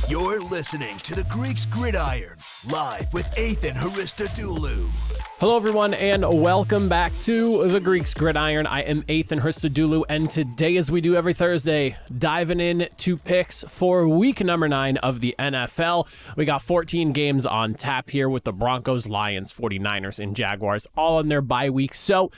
You're listening to the Greeks Gridiron, live with Ethan Hristodoulou. Hello, everyone, and welcome back to the Greeks Gridiron. I am Ethan Hristodoulou, and today, as we do every Thursday, diving in to picks for week number 9 of the NFL. We got 14 games on tap here with the Broncos, Lions, 49ers, and Jaguars all on their bye week. So,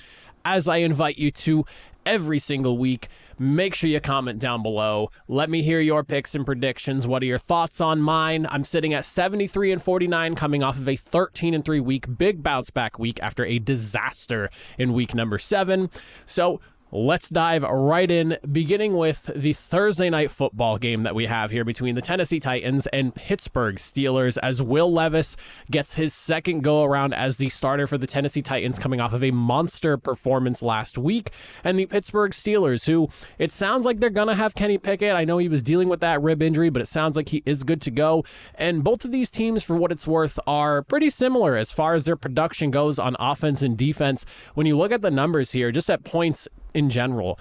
as I invite you to every single week, make sure you comment down below. Let me hear your picks and predictions. What are your thoughts on mine? I'm sitting at 73-49, coming off of a 13-3 week, big bounce back week after a disaster in week number 7. So let's dive right in, beginning with the Thursday night football game that we have here between the Tennessee Titans and Pittsburgh Steelers, as Will Levis gets his second go-around as the starter for the Tennessee Titans, coming off of a monster performance last week, and the Pittsburgh Steelers, who it sounds like they're going to have Kenny Pickett. I know he was dealing with that rib injury, but it sounds like he is good to go, and both of these teams, for what it's worth, are pretty similar as far as their production goes on offense and defense. When you look at the numbers here, just at points in general,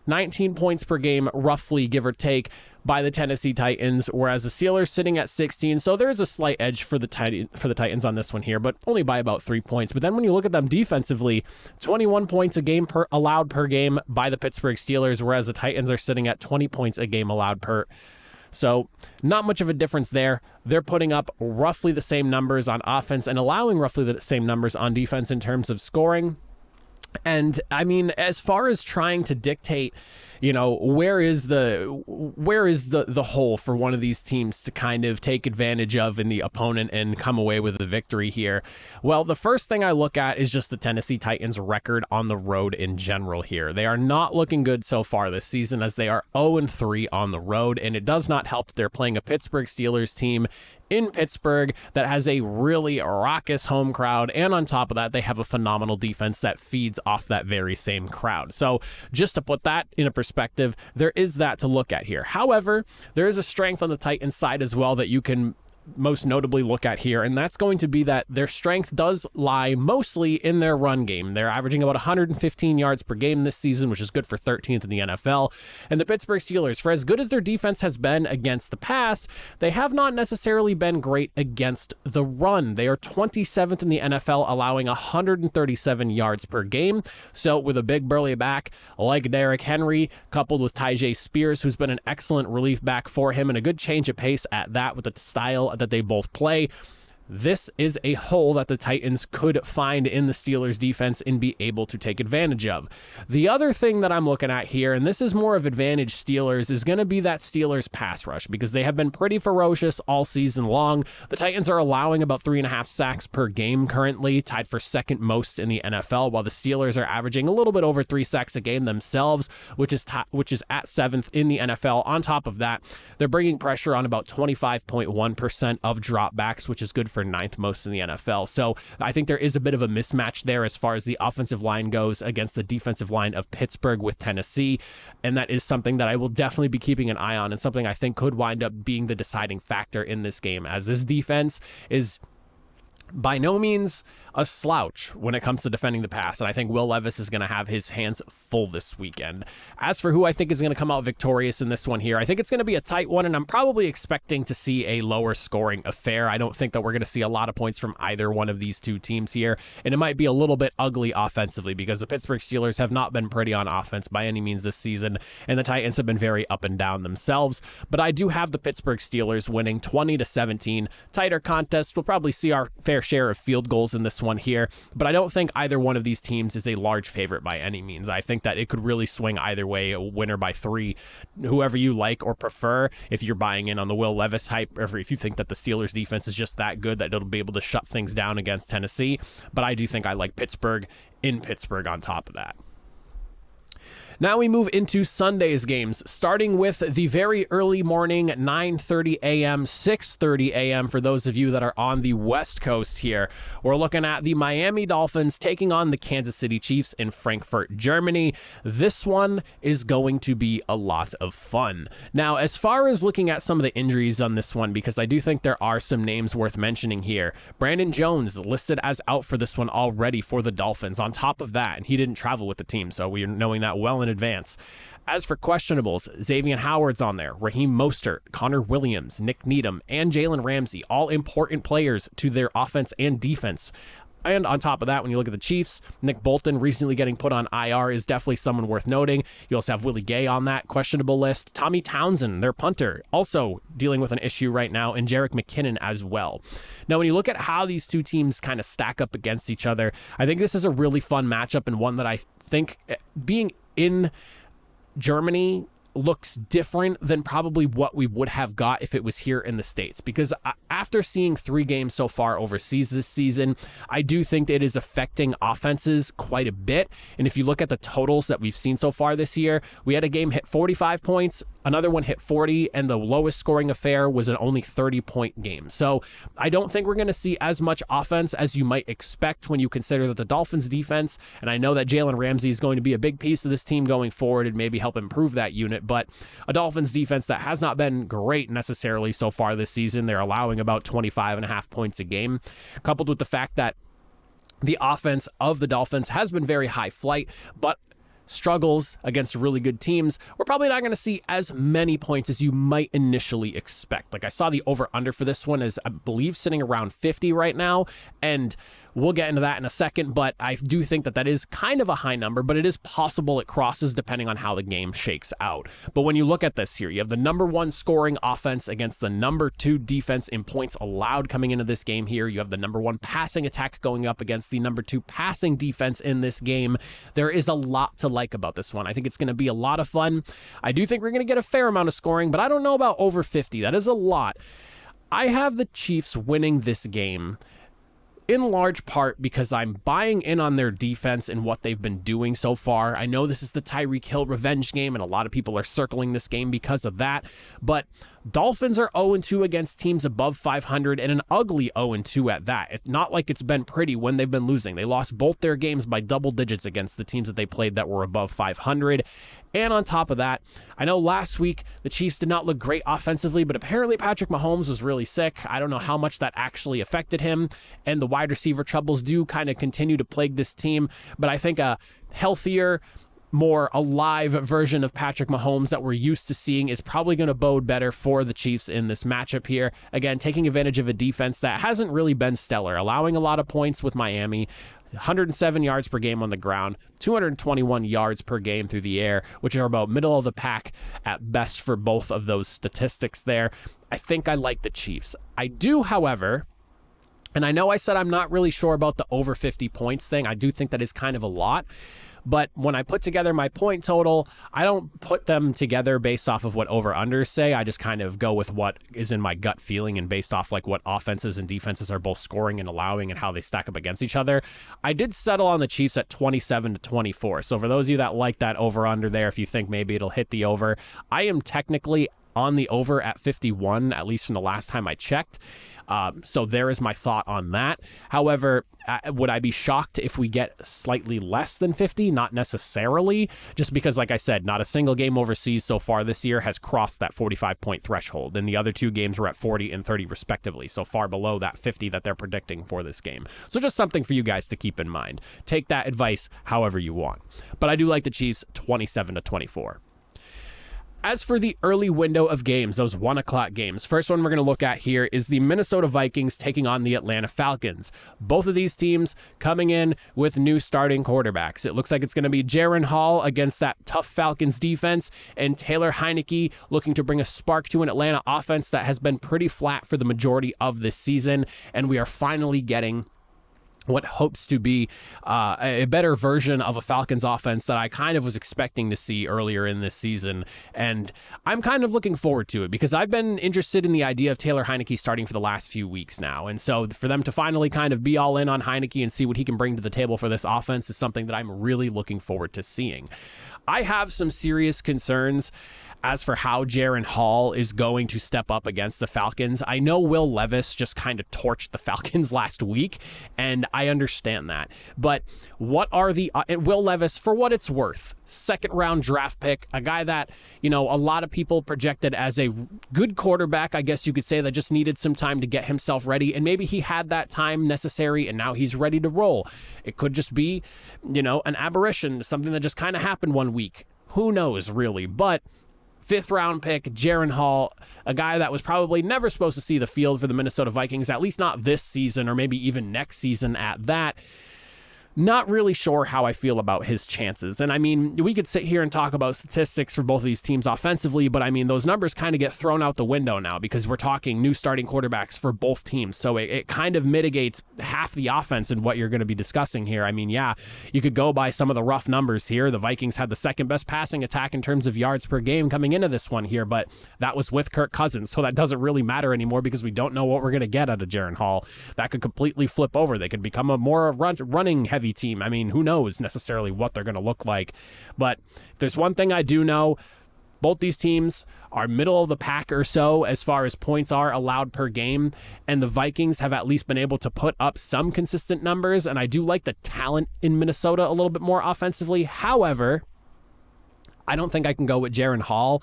19 points per game, roughly, give or take, by the Tennessee Titans, whereas the Steelers sitting at 16. So there is a slight edge for the Titans on this one here, but only by about 3 points. But then when you look at them defensively, 21 points a game allowed per game by the Pittsburgh Steelers, whereas the Titans are sitting at 20 points a game allowed per. So not much of a difference there. They're putting up roughly the same numbers on offense and allowing roughly the same numbers on defense in terms of scoring. And I mean, as far as trying to dictate, you know, where is the hole for one of these teams to kind of take advantage of in the opponent and come away with a victory here? Well, the first thing I look at is just the Tennessee Titans record on the road in general here. They are not looking good so far this season, as they are 0-3 on the road, and it does not help that they're playing a Pittsburgh Steelers team in Pittsburgh that has a really raucous home crowd, and on top of that, they have a phenomenal defense that feeds off that very same crowd. So just to put that in a perspective, there is that to look at here. However, there is a strength on the Titans side as well that you can most notably look at here, and that's going to be that their strength does lie mostly in their run game. They're averaging about 115 yards per game this season, which is good for 13th in the NFL. And the Pittsburgh Steelers, for as good as their defense has been against the pass, they have not necessarily been great against the run. They are 27th in the NFL, allowing 137 yards per game. So with a big burly back like Derrick Henry, coupled with Tyjae Spears, who's been an excellent relief back for him and a good change of pace at that with the style that they both play, this is a hole that the Titans could find in the Steelers defense and be able to take advantage of. The other thing that I'm looking at here, and this is more of advantage Steelers, is going to be that Steelers pass rush, because they have been pretty ferocious all season long. The Titans are allowing about 3.5 sacks per game currently, tied for second most in the NFL, while the Steelers are averaging a little bit over 3 sacks a game themselves, which is at 7th in the NFL. On top of that, they're bringing pressure on about 25.1% of dropbacks, which is good for 9th most in the NFL. So I think there is a bit of a mismatch there as far as the offensive line goes against the defensive line of Pittsburgh with Tennessee. And that is something that I will definitely be keeping an eye on, and something I think could wind up being the deciding factor in this game, as this defense is by no means a slouch when it comes to defending the pass, and I think Will Levis is going to have his hands full this weekend. As for who I think is going to come out victorious in this one here, I think it's going to be a tight one, and I'm probably expecting to see a lower scoring affair. I don't think that we're going to see a lot of points from either one of these two teams here, and it might be a little bit ugly offensively, because the Pittsburgh Steelers have not been pretty on offense by any means this season, and the Titans have been very up and down themselves. But I do have the Pittsburgh Steelers winning 20-17. Tighter contest. We'll probably see our fair share of field goals in this one here, but I don't think either one of these teams is a large favorite by any means. I think that it could really swing either way, a winner by 3, whoever you like or prefer. If you're buying in on the Will Levis hype, or if you think that the Steelers defense is just that good that it'll be able to shut things down against Tennessee, but I do think I like Pittsburgh in Pittsburgh on top of that. Now we move into Sunday's games, starting with the very early morning, 9:30 a.m., 6:30 a.m. for those of you that are on the West Coast here. We're looking at the Miami Dolphins taking on the Kansas City Chiefs in Frankfurt, Germany. This one is going to be a lot of fun. Now, as far as looking at some of the injuries on this one, because I do think there are some names worth mentioning here. Brandon Jones listed as out for this one already for the Dolphins. On top of that, and he didn't travel with the team, so we are knowing that well in in advance. As for questionables, Xavier Howard's on there, Raheem Mostert, Connor Williams, Nick Needham, and Jalen Ramsey, all important players to their offense and defense. And on top of that, when you look at the Chiefs, Nick Bolton recently getting put on IR is definitely someone worth noting. You also have Willie Gay on that questionable list. Tommy Townsend, their punter, also dealing with an issue right now, and Jerick McKinnon as well. Now, when you look at how these two teams kind of stack up against each other, I think this is a really fun matchup, and one that I think being in Germany looks different than probably what we would have got if it was here in the States, because after seeing 3 games so far overseas this season, I do think it is affecting offenses quite a bit. And if you look at the totals that we've seen so far this year, we had a game hit 45 points, another one hit 40, and the lowest scoring affair was an only 30-point game. So I don't think we're going to see as much offense as you might expect when you consider that the Dolphins defense, and I know that Jalen Ramsey is going to be a big piece of this team going forward and maybe help improve that unit, but a Dolphins defense that has not been great necessarily so far this season. They're allowing about 25.5 points a game, coupled with the fact that the offense of the Dolphins has been very high flight, but struggles against really good teams. We're probably not going to see as many points as you might initially expect. Like, I saw the over-under for this one is, I believe, sitting around 50 right now, and we'll get into that in a second, but I do think that that is kind of a high number, but it is possible it crosses depending on how the game shakes out. But when you look at this here, you have the number 1 scoring offense against the number 2 defense in points allowed coming into this game here. You have the number 1 passing attack going up against the number 2 passing defense in this game. There is a lot to like about this one. I think it's going to be a lot of fun. I do think we're going to get a fair amount of scoring, but I don't know about over 50. That is a lot. I have the Chiefs winning this game in large part because I'm buying in on their defense and what they've been doing so far. I know this is the Tyreek Hill revenge game, and a lot of people are circling this game because of that, but Dolphins are 0-2 against teams above 500, and an ugly 0-2 at that. It's not like it's been pretty when they've been losing. They lost both their games by double digits against the teams that they played that were above 500. And on top of that, I know last week the Chiefs did not look great offensively, but apparently Patrick Mahomes was really sick. I don't know how much that actually affected him, and the wide receiver troubles do kind of continue to plague this team, but I think a healthier, more alive version of Patrick Mahomes that we're used to seeing is probably going to bode better for the Chiefs in this matchup here. Again, taking advantage of a defense that hasn't really been stellar, allowing a lot of points with Miami, 107 yards per game on the ground, 221 yards per game through the air, which are about middle of the pack at best for both of those statistics there. I think I like the Chiefs. I do, however, and I know I said I'm not really sure about the over 50 points thing. I do think that is kind of a lot. But when I put together my point total, I don't put them together based off of what over-unders say. I just kind of go with what is in my gut feeling and based off like what offenses and defenses are both scoring and allowing and how they stack up against each other. I did settle on the Chiefs at 27-24. So for those of you that like that over-under there, if you think maybe it'll hit the over, I am technically on the over at 51, at least from the last time I checked. So there is my thought on that. However, would I be shocked if we get slightly less than 50? Not necessarily, just because, like I said, not a single game overseas so far this year has crossed that 45-point threshold, and the other 2 games were at 40 and 30 respectively, so far below that 50 that they're predicting for this game. So just something for you guys to keep in mind. Take that advice however you want. But I do like the Chiefs 27-24. As for the early window of games, those 1 o'clock games, first one we're going to look at here is the Minnesota Vikings taking on the Atlanta Falcons. Both of these teams coming in with new starting quarterbacks. It looks like it's going to be Jaren Hall against that tough Falcons defense, and Taylor Heineke looking to bring a spark to an Atlanta offense that has been pretty flat for the majority of this season, and we are finally getting what hopes to be a better version of a Falcons offense that I kind of was expecting to see earlier in this season. And I'm kind of looking forward to it because I've been interested in the idea of Taylor Heineke starting for the last few weeks now. And so for them to finally kind of be all in on Heineke and see what he can bring to the table for this offense is something that I'm really looking forward to seeing. I have some serious concerns as for how Jaren Hall is going to step up against the Falcons. I know Will Levis just kind of torched the Falcons last week, and I understand that. But what are the Will Levis, for what it's worth, 2nd round draft pick, a guy that, you know, a lot of people projected as a good quarterback, I guess you could say, that just needed some time to get himself ready, and maybe he had that time necessary and now he's ready to roll. It could just be, you know, an aberration, something that just kind of happened one week. who knows really, but 5th round pick, Jaren Hall, a guy that was probably never supposed to see the field for the Minnesota Vikings, at least not this season or maybe even next season at that. Not really sure how I feel about his chances. And I mean, we could sit here and talk about statistics for both of these teams offensively, but I mean, those numbers kind of get thrown out the window now because we're talking new starting quarterbacks for both teams. So it kind of mitigates half the offense in what you're going to be discussing here. I mean, yeah, you could go by some of the rough numbers here. The Vikings had the second best passing attack in terms of yards per game coming into this one here, but that was with Kirk Cousins. So that doesn't really matter anymore because we don't know what we're going to get out of Jaren Hall. That could completely flip over. They could become a more running heavy team. I mean, who knows necessarily what they're going to look like. But if there's one thing I do know, both these teams are middle of the pack or so as far as points are allowed per game, and the Vikings have at least been able to put up some consistent numbers, and I do like the talent in Minnesota a little bit more offensively. However, I don't think I can go with Jaren Hall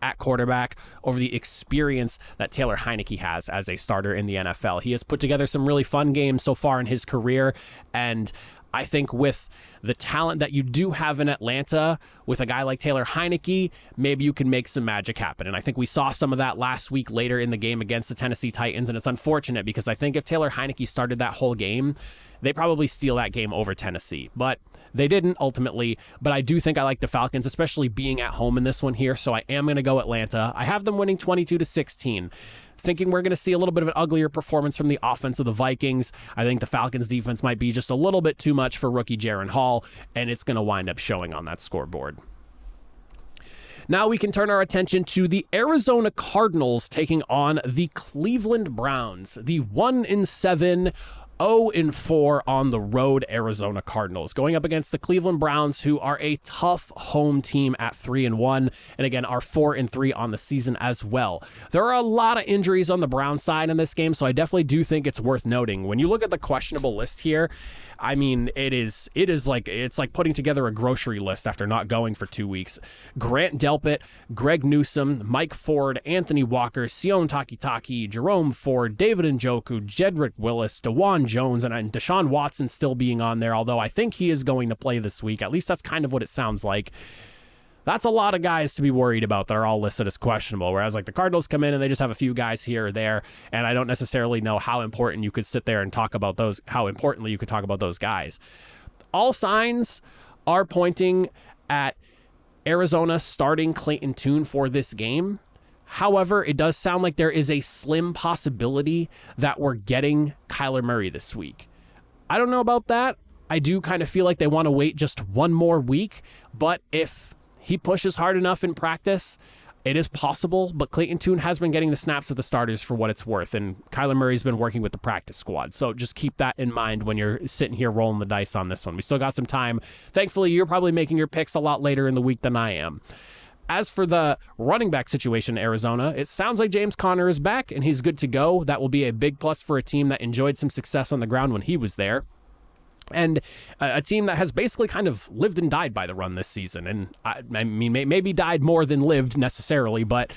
at quarterback over the experience that Taylor Heineke has as a starter in the NFL. He has put together some really fun games so far in his career, and I think with the talent that you do have in Atlanta, with a guy like Taylor Heineke, maybe you can make some magic happen. And I think we saw some of that last week later in the game against the Tennessee Titans, and it's unfortunate because I think if Taylor Heineke started that whole game, they probably steal that game over Tennessee. But they didn't ultimately, but I do think I like the Falcons, especially being at home in this one here, so I am going to go Atlanta. I have them winning 22-16. Thinking we're going to see a little bit of an uglier performance from the offense of the Vikings. I think the Falcons defense might be just a little bit too much for rookie Jaren Hall, and it's going to wind up showing on that scoreboard. Now we can turn our attention to the Arizona Cardinals taking on the Cleveland Browns, the 1-7, 0-4 on the road Arizona Cardinals, going up against the Cleveland Browns, who are a tough home team at 3-1, and again are 4-3 on the season as well. There are a lot of injuries on the Browns side in this game, so I definitely do think it's worth noting. When you look at the questionable list here, I mean, it's like putting together a grocery list after not going for 2 weeks. Grant Delpit, Greg Newsome, Mike Ford, Anthony Walker, Sion Takitaki, Jerome Ford, David Njoku, Jedrick Willis, DeJuan Jones, and Deshaun Watson still being on there, although I think he is going to play this week. At least that's kind of what it sounds like. That's a lot of guys to be worried about that are all listed as questionable, whereas like the Cardinals come in and they just have a few guys here or there, and I don't necessarily know how important you could sit there and talk about those, how importantly you could talk about those guys. All signs are pointing at Arizona starting Clayton Tune for this game. However, it does sound like there is a slim possibility that we're getting Kyler Murray this week. I don't know about that. I do kind of feel like they want to wait just one more week, but if he pushes hard enough in practice, it is possible, but Clayton Tune has been getting the snaps with the starters for what it's worth, and Kyler Murray's been working with the practice squad. So just keep that in mind when you're sitting here rolling the dice on this one. We still got some time. Thankfully, you're probably making your picks a lot later in the week than I am. As for the running back situation in Arizona, it sounds like James Conner is back, and he's good to go. That will be a big plus for a team that enjoyed some success on the ground when he was there. And a team that has basically kind of lived and died by the run this season. And I mean, maybe died more than lived necessarily, but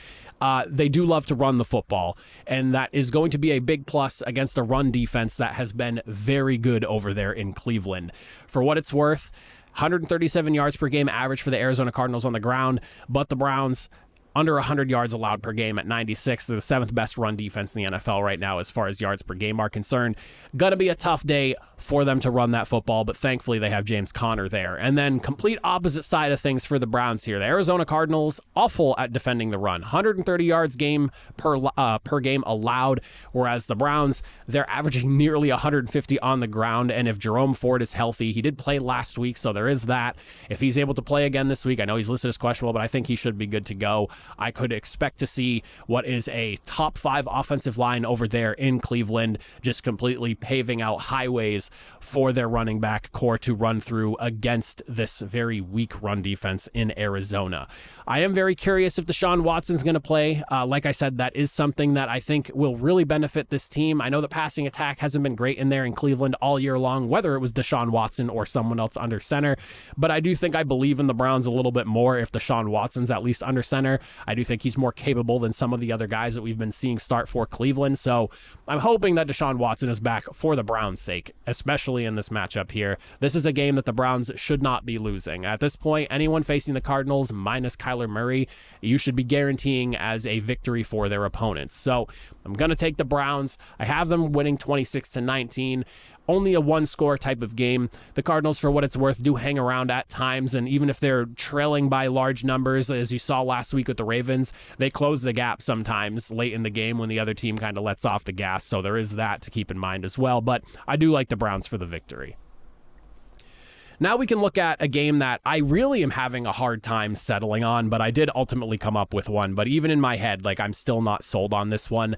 they do love to run the football. And that is going to be a big plus against a run defense that has been very good over there in Cleveland. For what it's worth, 137 yards per game average for the Arizona Cardinals on the ground, but the Browns under 100 yards allowed per game at 96. They're the 7th best run defense in the NFL right now as far as yards per game are concerned. Going to be a tough day for them to run that football, but thankfully they have James Conner there. And then complete opposite side of things for the Browns here. The Arizona Cardinals, awful at defending the run. 130 yards per game allowed, whereas the Browns, they're averaging nearly 150 on the ground. And if Jerome Ford is healthy, he did play last week, so there is that. If he's able to play again this week, I know he's listed as questionable, but I think he should be good to go. I could expect to see what is a top 5 offensive line over there in Cleveland, just completely paving out highways for their running back core to run through against this very weak run defense in Arizona. I am very curious if Deshaun Watson's going to play. Like I said, that is something that I think will really benefit this team. I know the passing attack hasn't been great in there in Cleveland all year long, whether it was Deshaun Watson or someone else under center, but I do think I believe in the Browns a little bit more if Deshaun Watson's at least under center. I do think he's more capable than some of the other guys that we've been seeing start for Cleveland. So I'm hoping that Deshaun Watson is back for the Browns' sake, especially in this matchup here. This is a game that the Browns should not be losing. At this point, anyone facing the Cardinals minus Kyler Murray, you should be guaranteeing as a victory for their opponents. So I'm going to take the Browns. I have them winning 26-19. Only a one-score type of game. The Cardinals, for what it's worth, do hang around at times, and even if they're trailing by large numbers, as you saw last week with the Ravens, they close the gap sometimes late in the game when the other team kind of lets off the gas, so there is that to keep in mind as well, but I do like the Browns for the victory. Now we can look at a game that I really am having a hard time settling on, but I did ultimately come up with one, but even in my head, I'm still not sold on this one.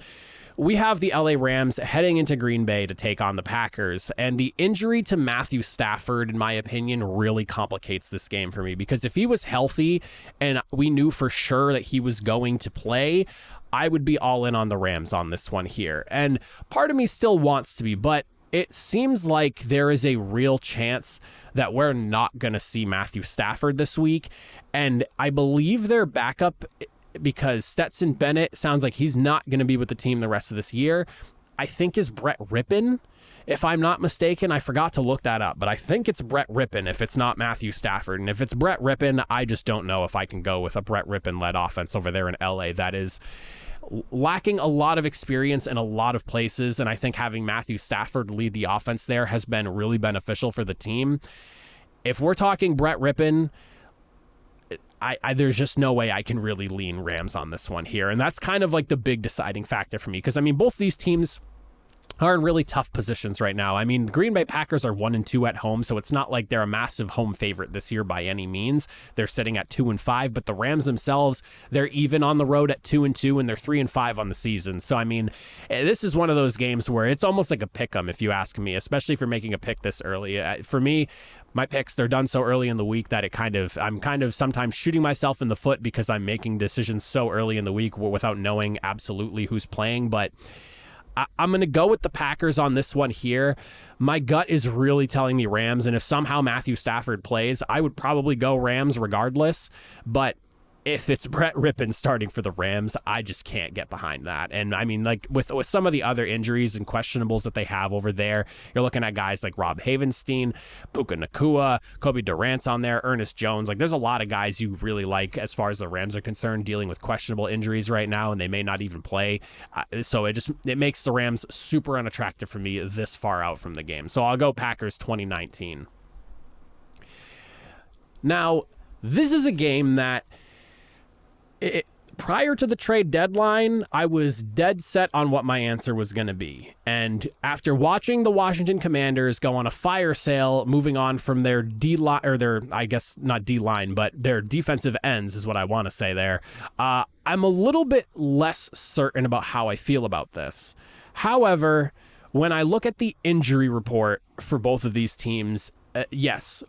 We have the LA Rams heading into Green Bay to take on the Packers, and the injury to Matthew Stafford, in my opinion, really complicates this game for me, because if he was healthy and we knew for sure that he was going to play, I would be all in on the Rams on this one here. And part of me still wants to be, but it seems like there is a real chance that we're not going to see Matthew Stafford this week, and I believe their backup, because Stetson Bennett sounds like he's not going to be with the team the rest of this year, I think is Brett Rippon, if I'm not mistaken. I forgot to look that up, but I think it's Brett Rippon if it's not Matthew Stafford. And if it's Brett Rippon, I just don't know if I can go with a Brett Rippon-led offense over there in LA. That is lacking a lot of experience in a lot of places, and I think having Matthew Stafford lead the offense there has been really beneficial for the team. If we're talking Brett Rippon, there's just no way I can really lean Rams on this one here. And that's kind of like the big deciding factor for me, because both these teams are in really tough positions right now. The Green Bay Packers are 1-2 at home, so it's not like they're a massive home favorite this year by any means. They're sitting at 2-5, but the Rams themselves, they're even on the road at 2-2, and they're 3-5 on the season. So this is one of those games where it's almost like a pick 'em, if you ask me, especially for making a pick this early. For me, my picks, they're done so early in the week that I'm kind of sometimes shooting myself in the foot because I'm making decisions so early in the week without knowing absolutely who's playing. But I'm going to go with the Packers on this one here. My gut is really telling me Rams, and if somehow Matthew Stafford plays, I would probably go Rams regardless. But if it's Brett Rippon starting for the Rams, I just can't get behind that. And with some of the other injuries and questionables that they have over there, you're looking at guys like Rob Havenstein, Puka Nacua, Kobe Durant's on there, Ernest Jones. There's a lot of guys you really like as far as the Rams are concerned, dealing with questionable injuries right now, and they may not even play. So it makes the Rams super unattractive for me this far out from the game. So I'll go Packers 2019. Now, this is a game that prior to the trade deadline, I was dead set on what my answer was going to be. And after watching the Washington Commanders go on a fire sale, moving on from their D-line, or their, I guess not D-line, but their defensive ends is what I want to say there, I'm a little bit less certain about how I feel about this. However, when I look at the injury report for both of these teams, yes,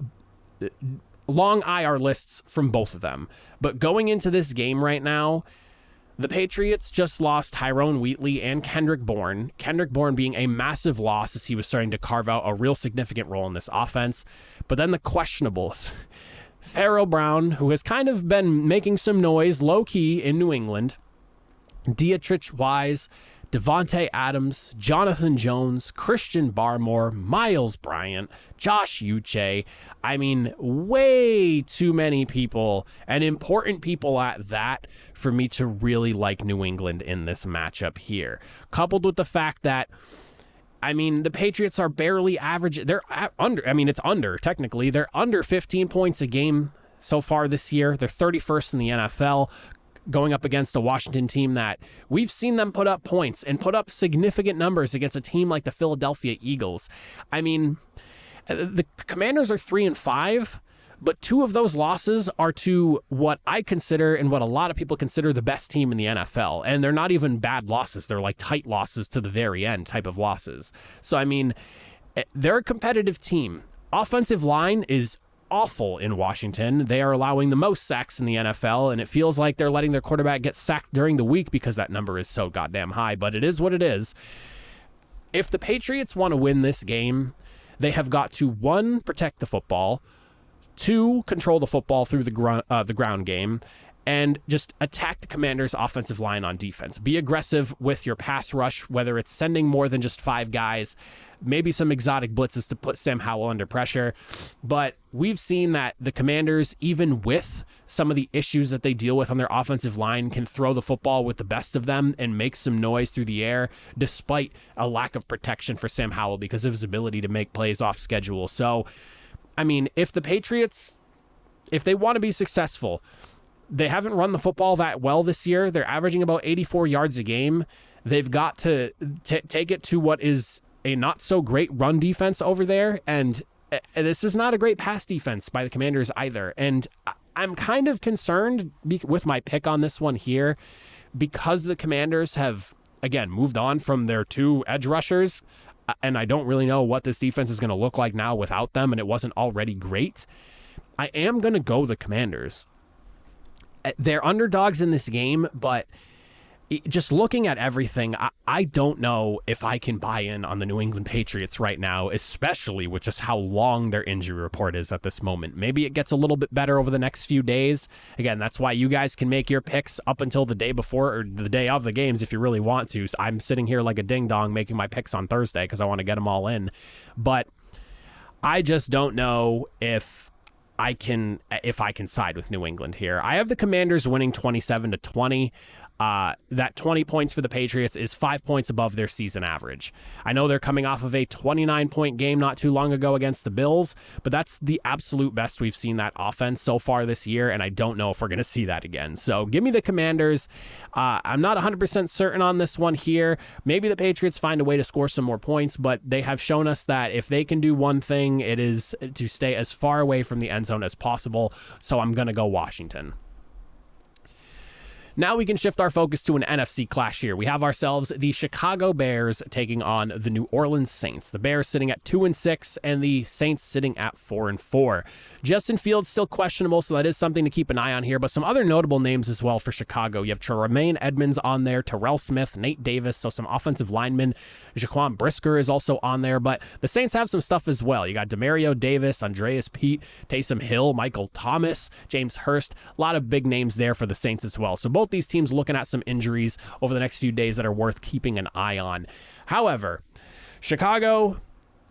long IR lists from both of them. But going into this game right now, the Patriots just lost Tyrone Wheatley and Kendrick Bourne. Kendrick Bourne being a massive loss as he was starting to carve out a real significant role in this offense. But then the questionables. Pharaoh Brown, who has kind of been making some noise low-key in New England. Dietrich Wise, Devontae Adams, Jonathan Jones, Christian Barmore, Miles Bryant, Josh Uche. Way too many people, and important people at that, for me to really like New England in this matchup here. Coupled with the fact that, the Patriots are barely average. They're under, it's under, technically. They're under 15 points a game so far this year. They're 31st in the NFL. Going up against a Washington team that we've seen them put up points and put up significant numbers against a team like the Philadelphia Eagles. The Commanders are 3-5, but two of those losses are to what I consider and what a lot of people consider the best team in the NFL. And they're not even bad losses. They're like tight losses to the very end type of losses. So, they're a competitive team. Offensive line is awful in Washington. They are allowing the most sacks in the NFL, and it feels like they're letting their quarterback get sacked during the week because that number is so goddamn high, but it is what it is. If the Patriots want to win this game, they have got to, 1, protect the football, 2, control the football through the ground game, and just attack the Commanders' offensive line on defense. Be aggressive with your pass rush, whether it's sending more than just 5 guys, maybe some exotic blitzes to put Sam Howell under pressure. But we've seen that the Commanders, even with some of the issues that they deal with on their offensive line, can throw the football with the best of them and make some noise through the air, despite a lack of protection for Sam Howell because of his ability to make plays off schedule. So, I mean, if the Patriots, if they want to be successful, they haven't run the football that well this year. They're averaging about 84 yards a game. They've got to take it to what is a not so great run defense over there. And this is not a great pass defense by the Commanders either. And I'm kind of concerned with my pick on this one here because the Commanders have, again, moved on from their 2 edge rushers. And I don't really know what this defense is going to look like now without them. And it wasn't already great. I am going to go the Commanders. They're underdogs in this game, but just looking at everything, I don't know if I can buy in on the New England Patriots right now, especially with just how long their injury report is at this moment. Maybe it gets a little bit better over the next few days. Again, that's why you guys can make your picks up until the day before or the day of the games if you really want to. So I'm sitting here like a ding-dong making my picks on Thursday because I want to get them all in. But I just don't know if I can side with New England here. I have the Commanders winning 27-20. That 20 points for the Patriots is 5 points above their season average. I know they're coming off of a 29-point game not too long ago against the Bills, but that's the absolute best we've seen that offense so far this year, and I don't know if we're going to see that again. So give me the Commanders. I'm not 100% certain on this one here. Maybe the Patriots find a way to score some more points, but they have shown us that if they can do one thing, it is to stay as far away from the end zone as possible. So I'm going to go Washington. Now we can shift our focus to an NFC clash here. We have ourselves the Chicago Bears taking on the New Orleans Saints. The Bears sitting at 2-6 and the Saints sitting at 4-4. Justin Fields still questionable, so that is something to keep an eye on here, but some other notable names as well for Chicago. You have Tremaine Edmonds on there, Terrell Smith, Nate Davis, so some offensive linemen. Jaquan Brisker is also on there, but the Saints have some stuff as well. You got Demario Davis, Andreas Pete, Taysom Hill, Michael Thomas, James Hurst. A lot of big names there for the Saints as well. So both these teams looking at some injuries over the next few days that are worth keeping an eye on. However, Chicago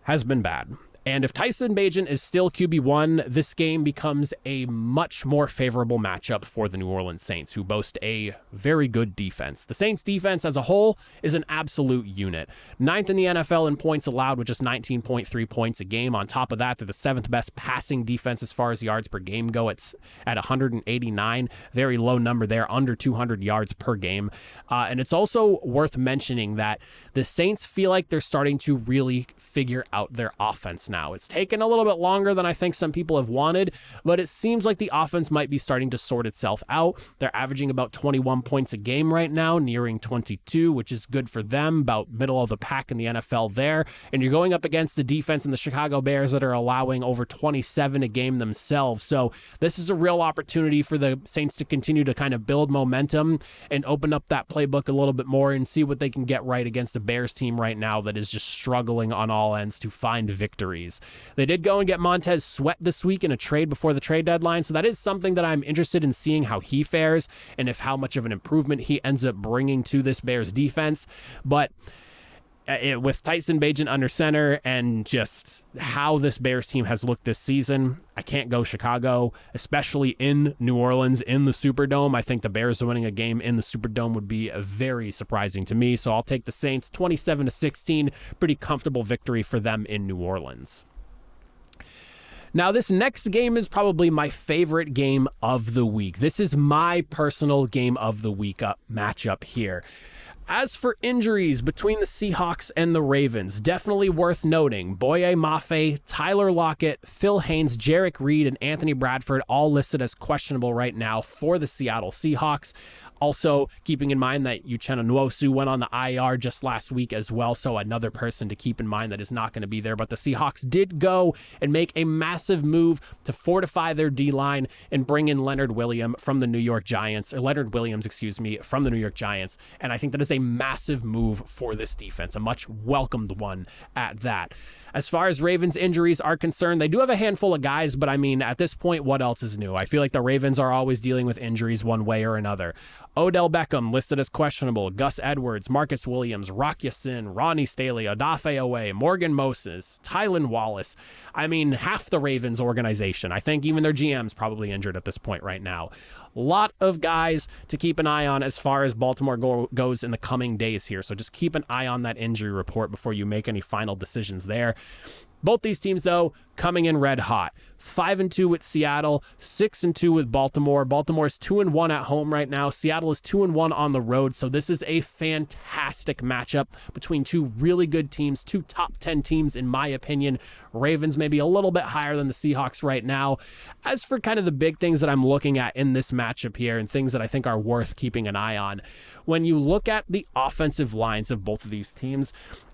has been bad. And if Tyson Bagent is still QB1, this game becomes a much more favorable matchup for the New Orleans Saints, who boast a very good defense. The Saints defense as a whole is an absolute unit. 9th in the NFL in points allowed with just 19.3 points a game. On top of that, they're the 7th best passing defense as far as yards per game go. It's at 189. Very low number there, under 200 yards per game. And it's also worth mentioning that the Saints feel like they're starting to really figure out their offense now. It's taken a little bit longer than I think some people have wanted, but it seems like the offense might be starting to sort itself out. They're averaging about 21 points a game right now, nearing 22, which is good for them, about middle of the pack in the NFL there. And you're going up against the defense in the Chicago Bears that are allowing over 27 a game themselves. So this is a real opportunity for the Saints to continue to kind of build momentum and open up that playbook a little bit more and see what they can get right against the Bears team right now that is just struggling on all ends to find victories. They did go and get Montez Sweat this week in a trade before the trade deadline, so that is something that I'm interested in seeing how he fares and if how much of an improvement he ends up bringing to this Bears defense. But with Tyson Bagent under center and just how this Bears team has looked this season, I can't go Chicago, especially in New Orleans in the Superdome. I think the Bears winning a game in the Superdome would be very surprising to me, so I'll take the Saints 27-16. Pretty comfortable victory for them in New Orleans. Now, this next game is probably my favorite game of the week. This is my personal game of the week matchup here. As for injuries between the Seahawks and the Ravens, definitely worth noting, Boye Mafe, Tyler Lockett, Phil Haynes, Jarek Reed, and Anthony Bradford all listed as questionable right now for the Seattle Seahawks. Also, keeping in mind that Uchenna Nwosu went on the IR just last week as well, so another person to keep in mind that is not going to be there. But the Seahawks did go and make a massive move to fortify their D-line and bring in Leonard Williams, from the New York Giants, and I think that is a massive move for this defense, a much welcomed one at that. As far as Ravens injuries are concerned, they do have a handful of guys, but I mean, at this point, what else is new? I feel like the Ravens are always dealing with injuries one way or another. Odell Beckham listed as questionable, Gus Edwards, Marcus Williams, Rock Ya-Sin, Ronnie Staley, Odafe Owe, Morgan Moses, Tylan Wallace. I mean, half the Ravens organization. I think even their GM's probably injured at this point right now. A lot of guys to keep an eye on as far as Baltimore goes in the coming days here. So just keep an eye on that injury report before you make any final decisions there. Both these teams, though, coming in red hot. 5-2 with Seattle, 6-2 with Baltimore. Baltimore's 2-1 at home right now. Seattle is 2-1 on the road. So this is a fantastic matchup between two really good teams, two top 10 teams, in my opinion. Ravens maybe a little bit higher than the Seahawks right now. As for kind of the big things that I'm looking at in this matchup here and things that I think are worth keeping an eye on, when you look at the offensive lines of both of these teams,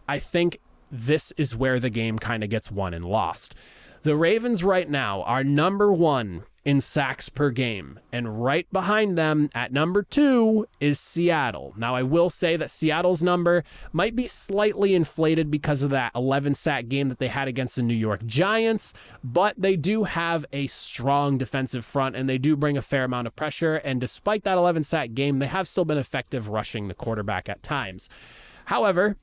I think this is where the game kind of gets won and lost. The Ravens right now are number 1 in sacks per game, and right behind them at number 2 is Seattle. Now, I will say that Seattle's number might be slightly inflated because of that 11-sack game that they had against the New York Giants, but they do have a strong defensive front, and they do bring a fair amount of pressure, and despite that 11-sack game, they have still been effective rushing the quarterback at times. However,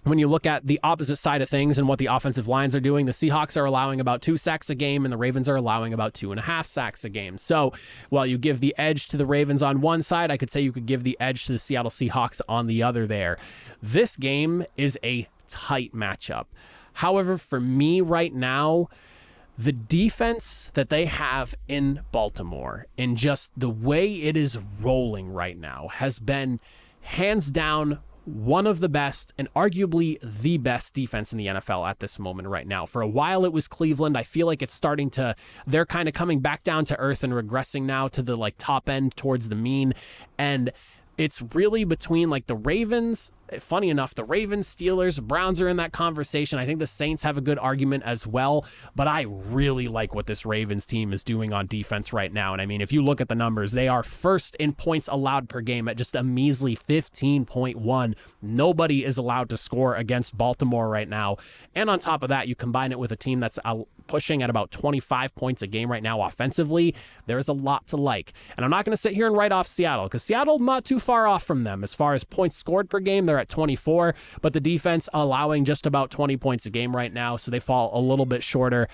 when you look at the opposite side of things and what the offensive lines are doing, the Seahawks are allowing about 2 sacks a game and the Ravens are allowing about 2.5 sacks a game. So while you give the edge to the Ravens on one side, I could say you could give the edge to the Seattle Seahawks on the other there. This game is a tight matchup. However, for me right now, the defense that they have in Baltimore and just the way it is rolling right now has been hands down one of the best and arguably the best defense in the NFL at this moment right now. For a while it was Cleveland. I feel like it's they're kind of coming back down to earth and regressing now to the top end towards the mean. And it's really between the Ravens. Funny enough, the Ravens, Steelers, Browns are in that conversation. I think the Saints have a good argument as well, but I really like what this Ravens team is doing on defense right now. And I mean, if you look at the numbers, they are first in points allowed per game at just a measly 15.1. Nobody is allowed to score against Baltimore right now. And on top of that, you combine it with a team that's pushing at about 25 points a game right now offensively. There's a lot to like. And I'm not going to sit here and write off Seattle, because Seattle not too far off from them as far as points scored per game. They're at 24, but the defense allowing just about 20 points a game right now, so they fall a little bit shorter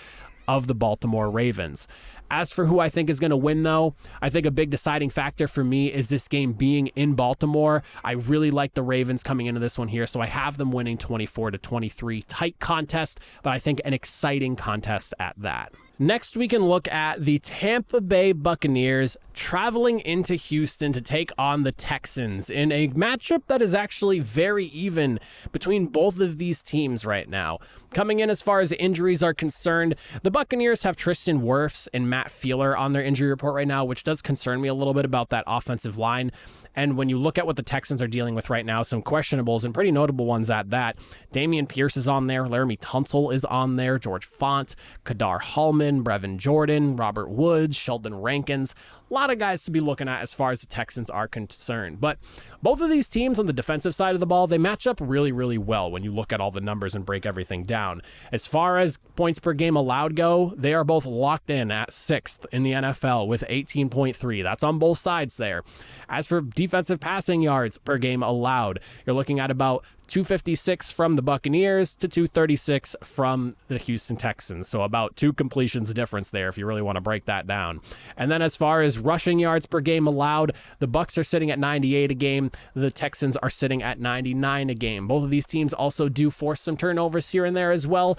of the Baltimore Ravens. As for who I think is going to win, though, I think a big deciding factor for me is this game being in Baltimore. I really like the Ravens coming into this one here, so I have them winning 24-23. Tight contest, but I think an exciting contest at that. Next, we can look at the Tampa Bay Buccaneers traveling into Houston to take on the Texans in a matchup that is actually very even between both of these teams right now. Coming in as far as injuries are concerned, the Buccaneers have Tristan Wirfs and Matt Feiler on their injury report right now, which does concern me a little bit about that offensive line. And when you look at what the Texans are dealing with right now, some questionables and pretty notable ones at that. Dameon Pierce is on there. Laramie Tunsil is on there. George Font, Kadar Hallman, Brevin Jordan, Robert Woods, Sheldon Rankins. A lot of guys to be looking at as far as the Texans are concerned. But both of these teams on the defensive side of the ball, they match up really, really well when you look at all the numbers and break everything down. As far as points per game allowed go, they are both locked in at 6th in the NFL with 18.3. That's on both sides there. As for defensive passing yards per game allowed, you're looking at about 256 from the Buccaneers to 236 from the Houston Texans. So about 2 completions difference there if you really want to break that down. And then as far as rushing yards per game allowed, the Bucs are sitting at 98 a game. The Texans are sitting at 99 a game. Both of these teams also do force some turnovers here and there as well.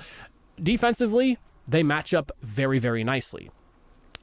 Defensively, they match up very, very nicely.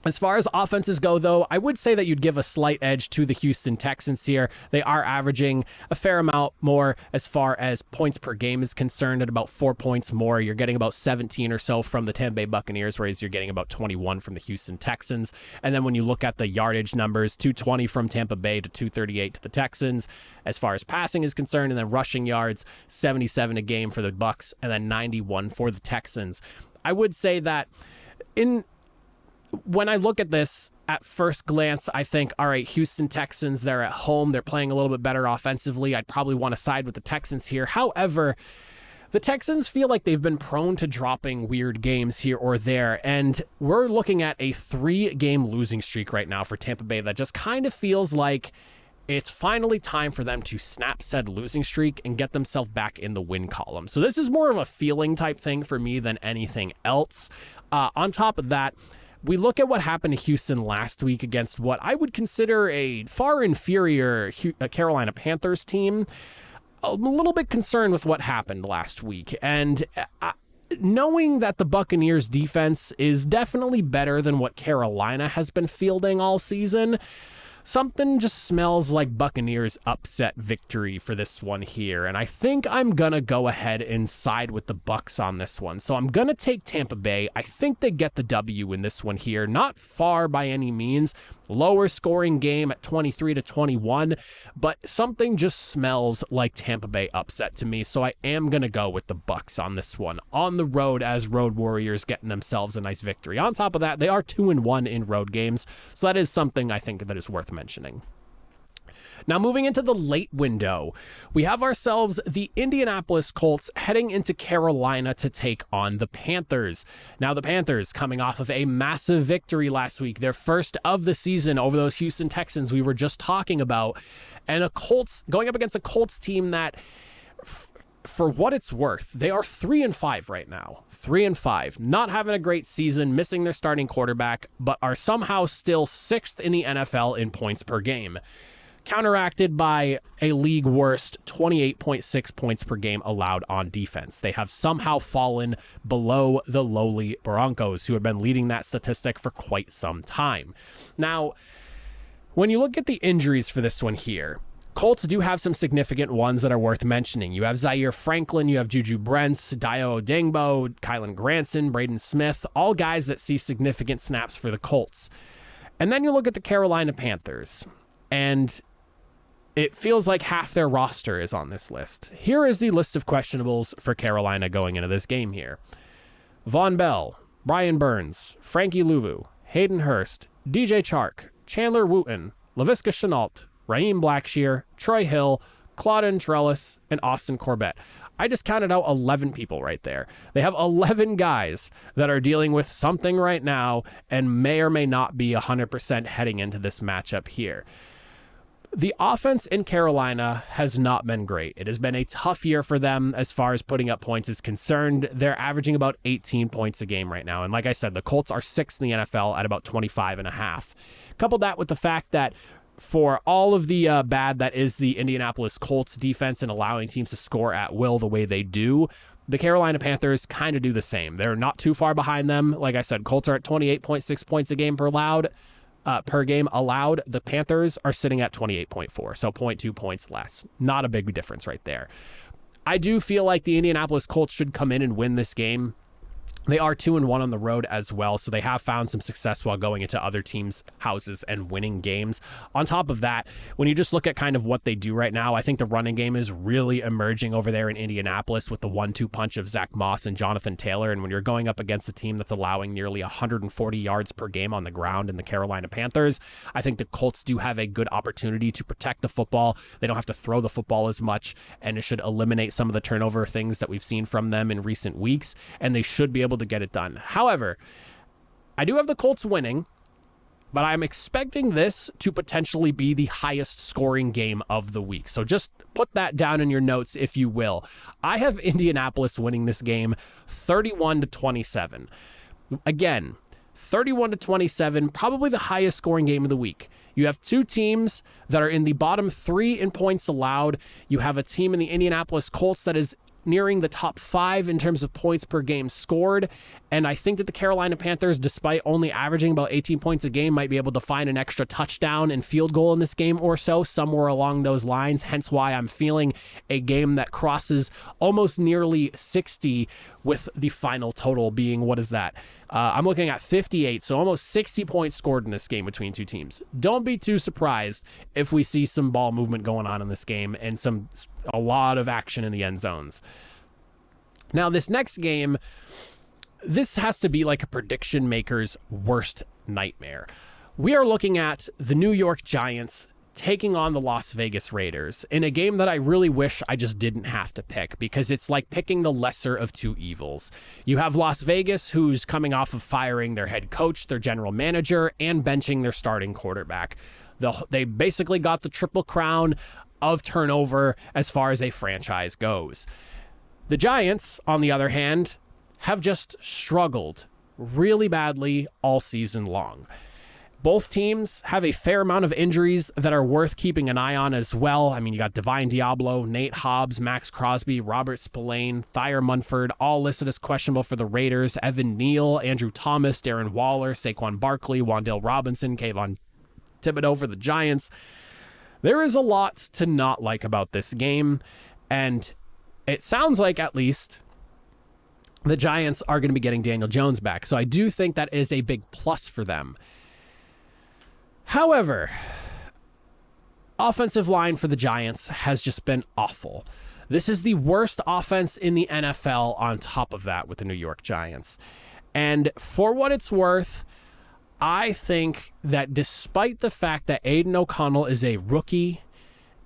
As far as offenses go, though, I would say that you'd give a slight edge to the Houston Texans here. They are averaging a fair amount more as far as points per game is concerned, at about 4 points more. You're getting about 17 or so from the Tampa Bay Buccaneers, whereas you're getting about 21 from the Houston Texans. And then when you look at the yardage numbers, 220 from Tampa Bay to 238 to the Texans as far as passing is concerned, and then rushing yards, 77 a game for the Bucs, and then 91 for the Texans. I would say that when I look at this at first glance, I think, all right, Houston Texans, they're at home. They're playing a little bit better offensively. I'd probably want to side with the Texans here. However, the Texans feel like they've been prone to dropping weird games here or there, and we're looking at a 3-game losing streak right now for Tampa Bay that just kind of feels like it's finally time for them to snap said losing streak and get themselves back in the win column. So this is more of a feeling type thing for me than anything else. On top of that, we look at what happened to Houston last week against what I would consider a far inferior Carolina Panthers team. A little bit concerned with what happened last week. And knowing that the Buccaneers defense is definitely better than what Carolina has been fielding all season, something just smells like Buccaneers upset victory for this one here. And I think I'm going to go ahead and side with the Bucs on this one. So I'm going to take Tampa Bay. I think they get the W in this one here. Not far by any means. Lower scoring game at 23-21, but something just smells like Tampa Bay upset to me. So I am going to go with the Bucs on this one. On the road as Road Warriors, getting themselves a nice victory. On top of that, they are 2-1 in road games. So that is something I think that is worth mentioning. Now, moving into the late window, we have ourselves the Indianapolis Colts heading into Carolina to take on the Panthers. Now, the Panthers coming off of a massive victory last week, their first of the season over those Houston Texans we were just talking about, and going up against a Colts team that, for what it's worth, they are 3-5 right now. 3-5, not having a great season, missing their starting quarterback, but are somehow still 6th in the NFL in points per game. Counteracted by a league worst 28.6 points per game allowed on defense. They have somehow fallen below the lowly Broncos, who have been leading that statistic for quite some time. Now, when you look at the injuries for this one here, Colts do have some significant ones that are worth mentioning. You have Zaire Franklin, you have Juju Brents, Dio Odengbo, Kylan Granson, Braden Smith, all guys that see significant snaps for the Colts. And then you look at the Carolina Panthers, and it feels like half their roster is on this list. Here is the list of questionables for Carolina going into this game here. Von Bell, Brian Burns, Frankie Louvu, Hayden Hurst, DJ Chark, Chandler Wooten, Laviska Shenault, Raheem Blackshear, Troy Hill, Claudin Trellis, and Austin Corbett. I just counted out 11 people right there. They have 11 guys that are dealing with something right now and may or may not be 100% heading into this matchup here. The offense in Carolina has not been great. It has been a tough year for them as far as putting up points is concerned. They're averaging about 18 points a game right now. And like I said, the Colts are 6th in the NFL at about 25.5. Couple that with the fact that for all of the bad that is the Indianapolis Colts defense and allowing teams to score at will the way they do, the Carolina Panthers kind of do the same. They're not too far behind them. Like I said, Colts are at 28.6 points a game per game allowed. The Panthers are sitting at 28.4, so 0.2 points less. Not a big difference right there. I do feel like the Indianapolis Colts should come in and win this game. They are 2-1 on the road as well, so they have found some success while going into other teams' houses and winning games. On top of that, when you just look at kind of what they do right now, I think the running game is really emerging over there in Indianapolis with the 1-2 punch of Zach Moss and Jonathan Taylor. And when you're going up against a team that's allowing nearly 140 yards per game on the ground in the Carolina Panthers, I think the Colts do have a good opportunity to protect the football. They don't have to throw the football as much, and it should eliminate some of the turnover things that we've seen from them in recent weeks, and they should be able to get it done. However, I do have the Colts winning, but I'm expecting this to potentially be the highest scoring game of the week. So just put that down in your notes, if you will. I have Indianapolis winning this game 31-27. Again, 31-27, probably the highest scoring game of the week. You have two teams that are in the bottom 3 in points allowed. You have a team in the Indianapolis Colts that is nearing the top 5 in terms of points per game scored. And I think that the Carolina Panthers, despite only averaging about 18 points a game, might be able to find an extra touchdown and field goal in this game or so, somewhere along those lines. Hence why I'm feeling a game that crosses almost nearly 60, with the final total being, what is that? I'm looking at 58, so almost 60 points scored in this game between two teams. Don't be too surprised if we see some ball movement going on in this game and a lot of action in the end zones. Now, this next game, this has to be like a prediction maker's worst nightmare. We are looking at the New York Giants taking on the Las Vegas Raiders in a game that I really wish I just didn't have to pick, because it's like picking the lesser of two evils. You have Las Vegas, who's coming off of firing their head coach, their general manager, and benching their starting quarterback. They basically got the triple crown of turnover as far as a franchise goes. The Giants, on the other hand, have just struggled really badly all season long. Both teams have a fair amount of injuries that are worth keeping an eye on as well. I mean, you got Divine Diablo, Nate Hobbs, Max Crosby, Robert Spillane, Thayer Munford, all listed as questionable for the Raiders. Evan Neal, Andrew Thomas, Darren Waller, Saquon Barkley, Wan'Dale Robinson, Kayvon Thibodeau for the Giants. There is a lot to not like about this game, and it sounds like, at least, the Giants are going to be getting Daniel Jones back. So I do think that is a big plus for them. However, offensive line for the Giants has just been awful. This is the worst offense in the NFL on top of that with the New York Giants. And for what it's worth, I think that despite the fact that Aiden O'Connell is a rookie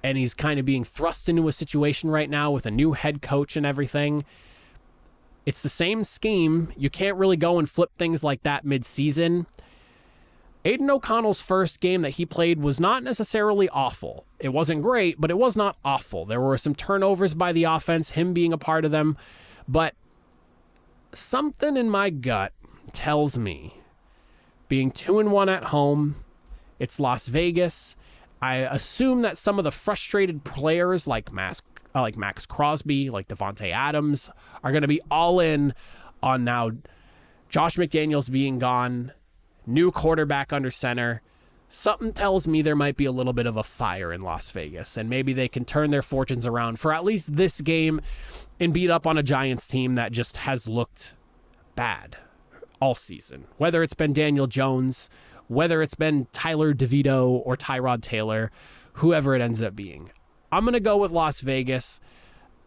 and he's kind of being thrust into a situation right now with a new head coach and everything, it's the same scheme. You can't really go and flip things like that mid-season. Aiden O'Connell's first game that he played was not necessarily awful. It wasn't great, but it was not awful. There were some turnovers by the offense, him being a part of them, but something in my gut tells me, being 2-1 at home, it's Las Vegas. I assume that some of the frustrated players like Max Crosby, like Devontae Adams, are going to be all in on now Josh McDaniels being gone, new quarterback under center. Something tells me there might be a little bit of a fire in Las Vegas, and maybe they can turn their fortunes around for at least this game and beat up on a Giants team that just has looked bad all season. Whether it's been Daniel Jones, whether it's been Tyler DeVito or Tyrod Taylor, whoever it ends up being. I'm going to go with Las Vegas,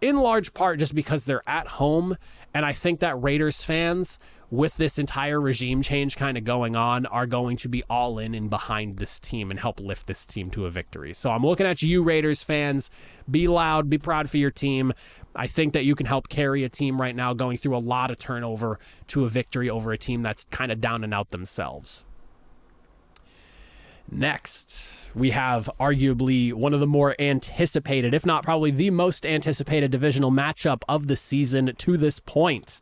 in large part just because they're at home, and I think that Raiders fans, with this entire regime change kind of going on, are going to be all in and behind this team and help lift this team to a victory. So I'm looking at you, Raiders fans. Be loud, be proud for your team. I think that you can help carry a team right now going through a lot of turnover to a victory over a team that's kind of down and out themselves. Next, we have arguably one of the more anticipated, if not probably the most anticipated divisional matchup of the season to this point.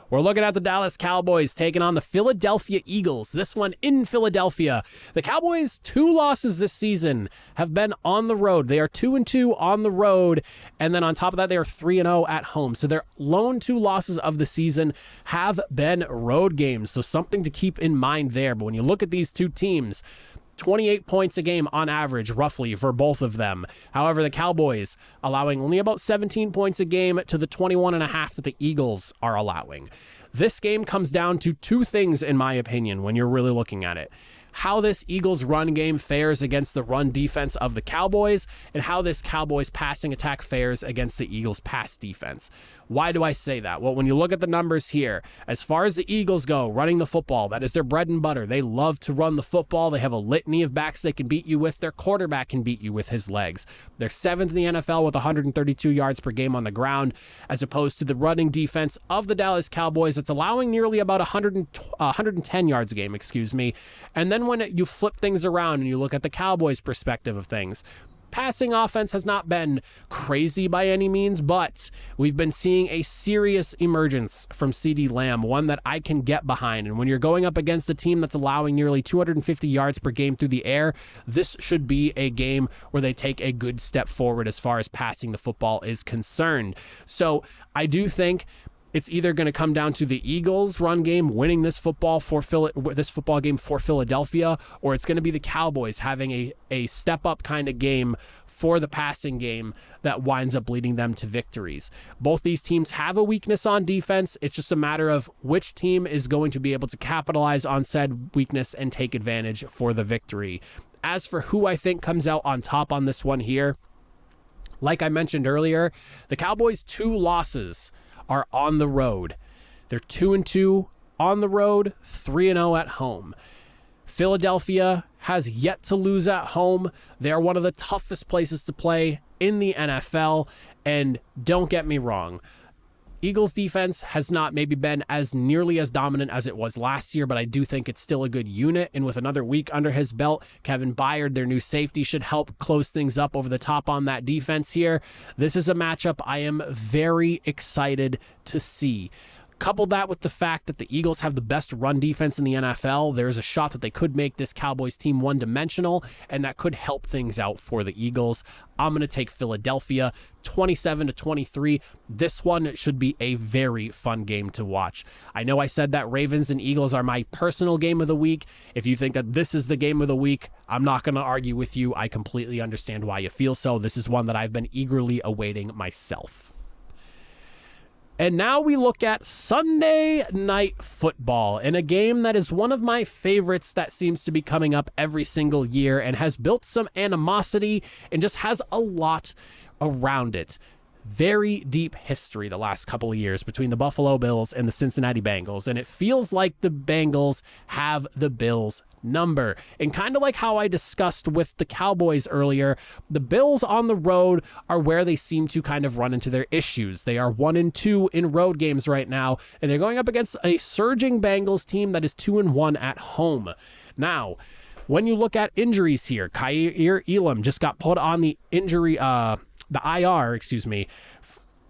We're looking at the Dallas Cowboys taking on the Philadelphia Eagles. This one in Philadelphia. The Cowboys' 2 losses this season have been on the road. They are 2-2 on the road, and then on top of that, they are 3-0 at home. So their lone 2 losses of the season have been road games. So something to keep in mind there. But when you look at these two teams, 28 points a game on average, roughly, for both of them. However, the Cowboys allowing only about 17 points a game to the 21.5 that the Eagles are allowing. This game comes down to 2 things, in my opinion, when you're really looking at it. How this Eagles run game fares against the run defense of the Cowboys, and how this Cowboys passing attack fares against the Eagles pass defense. Why do I say that? Well, when you look at the numbers here, as far as the Eagles go, running the football, that is their bread and butter. They love to run the football. They have a litany of backs they can beat you with. Their quarterback can beat you with his legs. They're 7th in the NFL with 132 yards per game on the ground, as opposed to the running defense of the Dallas Cowboys. It's allowing nearly about 110 yards a game, And then when you flip things around and you look at the Cowboys' perspective of things, passing offense has not been crazy by any means, but we've been seeing a serious emergence from CeeDee Lamb, one that I can get behind. And when you're going up against a team that's allowing nearly 250 yards per game through the air, this should be a game where they take a good step forward as far as passing the football is concerned. So I do think it's either going to come down to the Eagles' run game winning this football game for Philadelphia, or it's going to be the Cowboys having a step-up kind of game for the passing game that winds up leading them to victories. Both these teams have a weakness on defense. It's just a matter of which team is going to be able to capitalize on said weakness and take advantage for the victory. As for who I think comes out on top on this one here, like I mentioned earlier, the Cowboys' 2 losses are on the road. They're 2-2 on the road, 3-0 at home. Philadelphia has yet to lose at home. They are one of the toughest places to play in the NFL. And don't get me wrong, Eagles defense has not maybe been as nearly as dominant as it was last year, but I do think it's still a good unit. And with another week under his belt, Kevin Byard, their new safety, should help close things up over the top on that defense here. This is a matchup I am very excited to see. Couple that with the fact that the Eagles have the best run defense in the NFL, there is a shot that they could make this Cowboys team one-dimensional, and that could help things out for the Eagles. I'm going to take Philadelphia 27-23. This one should be a very fun game to watch. I know I said that Ravens and Eagles are my personal game of the week. If you think that this is the game of the week, I'm not going to argue with you. I completely understand why you feel so. This is one that I've been eagerly awaiting myself. And now we look at Sunday Night Football in a game that is one of my favorites that seems to be coming up every single year and has built some animosity and just has a lot around it. Very deep history the last couple of years between the Buffalo Bills and the Cincinnati Bengals, and it feels like the Bengals have the Bills number. And kind of like how I discussed with the Cowboys earlier, the Bills on the road are where they seem to kind of run into their issues. They are 1-2 in road games right now, and they're going up against a surging Bengals team that is 2-1 at home. Now, when you look at injuries here, Kaiir Elam just got put on the IR,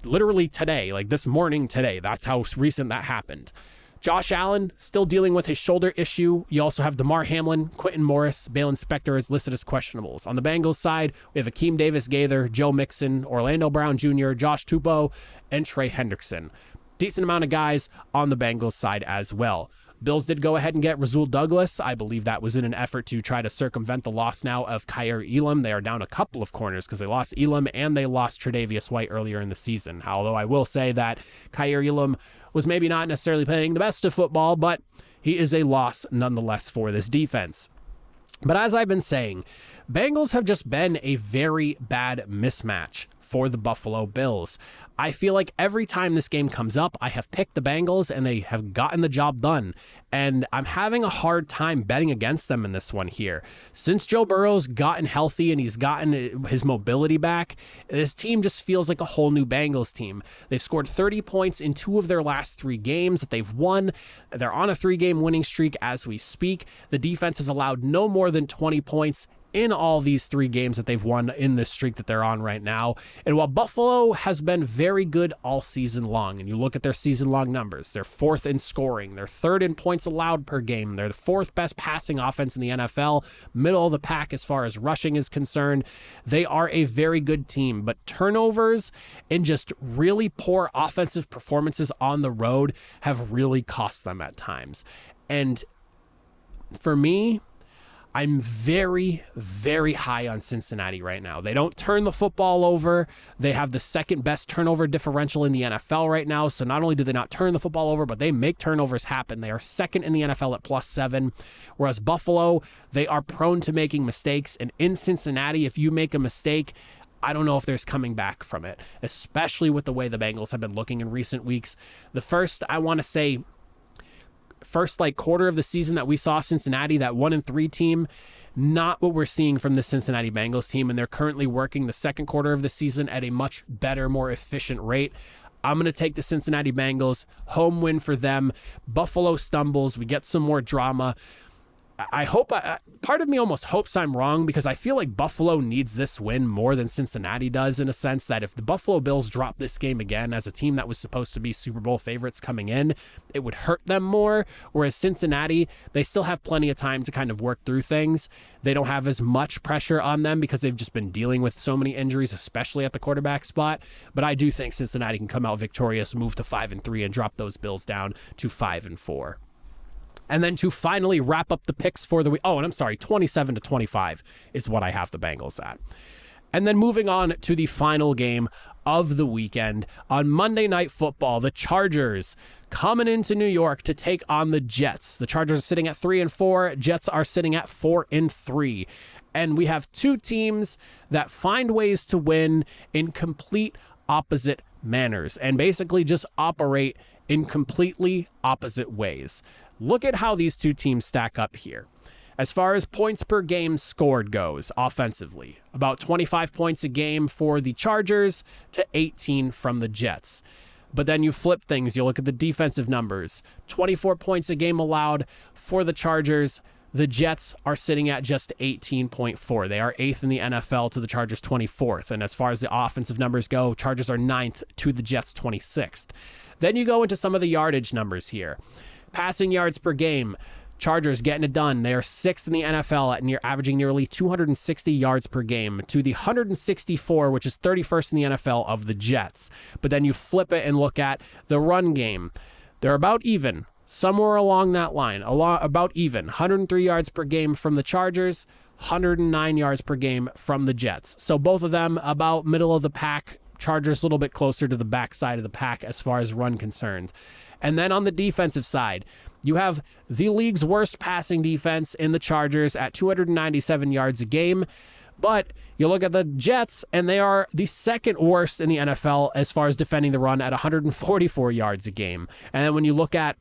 literally today, like this morning today. That's how recent that happened. Josh Allen still dealing with his shoulder issue. You also have DeMar Hamlin, Quentin Morris, Balen Spector is listed as questionables. On the Bengals side, we have Akeem Davis-Gaither, Joe Mixon, Orlando Brown Jr., Josh Tupou, and Trey Hendrickson. Decent amount of guys on the Bengals side as well. Bills did go ahead and get Rasul Douglas. I believe that was in an effort to try to circumvent the loss now of Kaiir Elam. They are down a couple of corners because they lost Elam and they lost Tre'Davious White earlier in the season. Although I will say that Kaiir Elam was maybe not necessarily playing the best of football, but he is a loss nonetheless for this defense. But as I've been saying, Bengals have just been a very bad mismatch for the Buffalo Bills. I feel like every time this game comes up, I have picked the Bengals and they have gotten the job done. And I'm having a hard time betting against them in this one here. Since Joe Burrow's gotten healthy and he's gotten his mobility back, this team just feels like a whole new Bengals team. They've scored 30 points in 2 of their last 3 games that they've won. They're on a 3-game winning streak as we speak. The defense has allowed no more than 20 points in all these 3 games that they've won in this streak that they're on right now. And while Buffalo has been very good all season long, and you look at their season-long numbers, they're 4th in scoring, they're 3rd in points allowed per game, they're the 4th best passing offense in the NFL, middle of the pack as far as rushing is concerned. They are a very good team, but turnovers and just really poor offensive performances on the road have really cost them at times. And for me, I'm very, very high on Cincinnati right now. They don't turn the football over. They have the 2nd best turnover differential in the NFL right now. So not only do they not turn the football over, but they make turnovers happen. They are 2nd in the NFL at +7. Whereas Buffalo, they are prone to making mistakes. And in Cincinnati, if you make a mistake, I don't know if there's coming back from it, especially with the way the Bengals have been looking in recent weeks. The first quarter of the season that we saw Cincinnati, that 1-3 team, not what we're seeing from the Cincinnati Bengals team, and they're currently working the 2nd quarter of the season at a much better, more efficient rate. I'm going to take the Cincinnati Bengals, home win for them. Buffalo stumbles, we get some more drama. I hope, part of me almost hopes I'm wrong, because I feel like Buffalo needs this win more than Cincinnati does, in a sense that if the Buffalo Bills drop this game again as a team that was supposed to be Super Bowl favorites coming in, it would hurt them more. Whereas Cincinnati, they still have plenty of time to kind of work through things. They don't have as much pressure on them because they've just been dealing with so many injuries, especially at the quarterback spot. But I do think Cincinnati can come out victorious, move to 5-3, and drop those Bills down to 5-4. And then to finally wrap up the picks for the week. Oh, and I'm sorry, 27-25 is what I have the Bengals at. And then moving on to the final game of the weekend on Monday Night Football, the Chargers coming into New York to take on the Jets. The Chargers are sitting at 3-4. Jets are sitting at 4-3. And we have two teams that find ways to win in complete opposite manners and basically just operate in completely opposite ways. Look at how these two teams stack up here. As far as points per game scored goes offensively, about 25 points a game for the Chargers to 18 from the Jets. But then you flip things, you look at the defensive numbers. 24 points a game allowed for the Chargers. The Jets are sitting at just 18.4. They are 8th in the NFL to the Chargers 24th. And as far as the offensive numbers go, Chargers are 9th to the Jets 26th. Then you go into some of the yardage numbers here. Passing yards per game, Chargers getting it done. They are 6th in the NFL at averaging nearly 260 yards per game to the 164, which is 31st in the NFL of the Jets. But then you flip it and look at the run game. They're about even, somewhere along that line, about even. 103 yards per game from the Chargers, 109 yards per game from the Jets. So both of them about middle of the pack. Chargers a little bit closer to the backside of the pack as far as run concerns. And then on the defensive side, you have the league's worst passing defense in the Chargers at 297 yards a game. But you look at the Jets, and they are the second worst in the NFL as far as defending the run at 144 yards a game. And then when you look at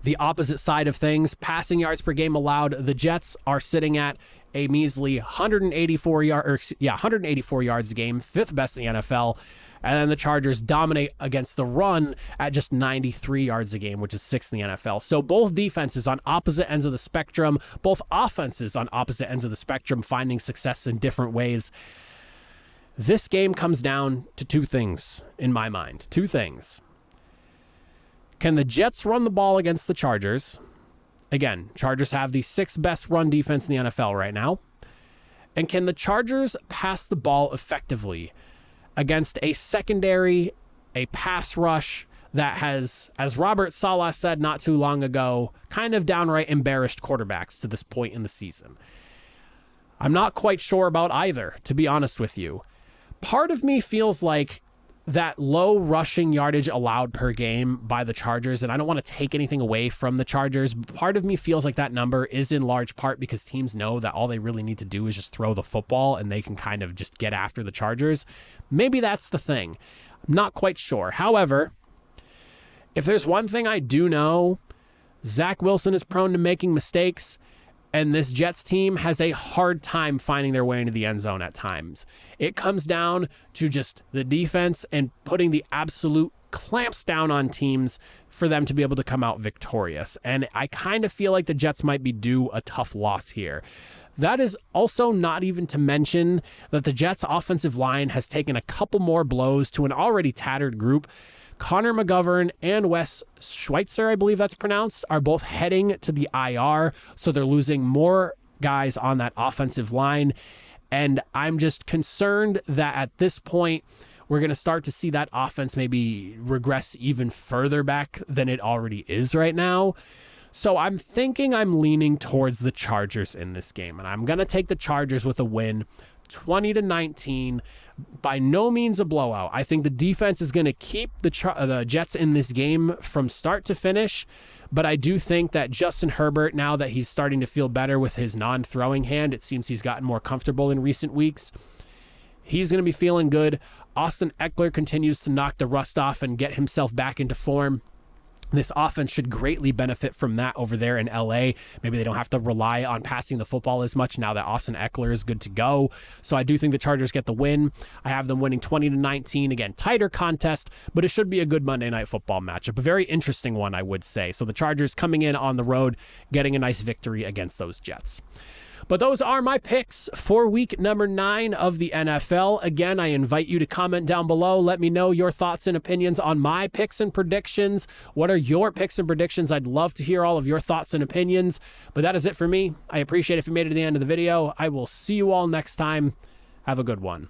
the opposite side of things, passing yards per game allowed, the Jets are sitting at a measly 184 yards a game, 5th best in the NFL. And then the Chargers dominate against the run at just 93 yards a game, which is 6th in the NFL. So both defenses on opposite ends of the spectrum, both offenses on opposite ends of the spectrum, finding success in different ways. This game comes down to two things in my mind. Two things. Can the Jets run the ball against the Chargers? Again, Chargers have the 6th best run defense in the NFL right now. And can the Chargers pass the ball effectively against a secondary, a pass rush that has, as Robert Saleh said not too long ago, kind of downright embarrassed quarterbacks to this point in the season? I'm not quite sure about either, to be honest with you. Part of me feels like that low rushing yardage allowed per game by the Chargers, and I don't want to take anything away from the Chargers, but part of me feels like that number is in large part because teams know that all they really need to do is just throw the football and they can kind of just get after the Chargers. Maybe that's the thing. I'm not quite sure. However, if there's one thing I do know, Zach Wilson is prone to making mistakes, and this Jets team has a hard time finding their way into the end zone at times. It comes down to just the defense and putting the absolute clamps down on teams for them to be able to come out victorious. And I kind of feel like the Jets might be due a tough loss here. That is also not even to mention that the Jets' offensive line has taken a couple more blows to an already tattered group. Connor McGovern and Wes Schweitzer, I believe that's pronounced, are both heading to the IR, so they're losing more guys on that offensive line. And I'm just concerned that at this point, we're going to start to see that offense maybe regress even further back than it already is right now. So I'm thinking I'm leaning towards the Chargers in this game, and I'm going to take the Chargers with a win, 20-19. By no means a blowout. I think the defense is going to keep the Jets in this game from start to finish, but I do think that Justin Herbert, now that he's starting to feel better with his non-throwing hand, it seems he's gotten more comfortable in recent weeks, he's going to be feeling good. Austin Eckler continues to knock the rust off and get himself back into form. This offense should greatly benefit from that over there in LA. Maybe they don't have to rely on passing the football as much now that Austin Eckler is good to go. So I do think the Chargers get the win. I have them winning 20-19. Again, tighter contest, but it should be a good Monday Night Football matchup. A very interesting one, I would say. So the Chargers coming in on the road, getting a nice victory against those Jets. But those are my picks for week number 9 of the NFL. Again, I invite you to comment down below. Let me know your thoughts and opinions on my picks and predictions. What are your picks and predictions? I'd love to hear all of your thoughts and opinions. But that is it for me. I appreciate if you made it to the end of the video. I will see you all next time. Have a good one.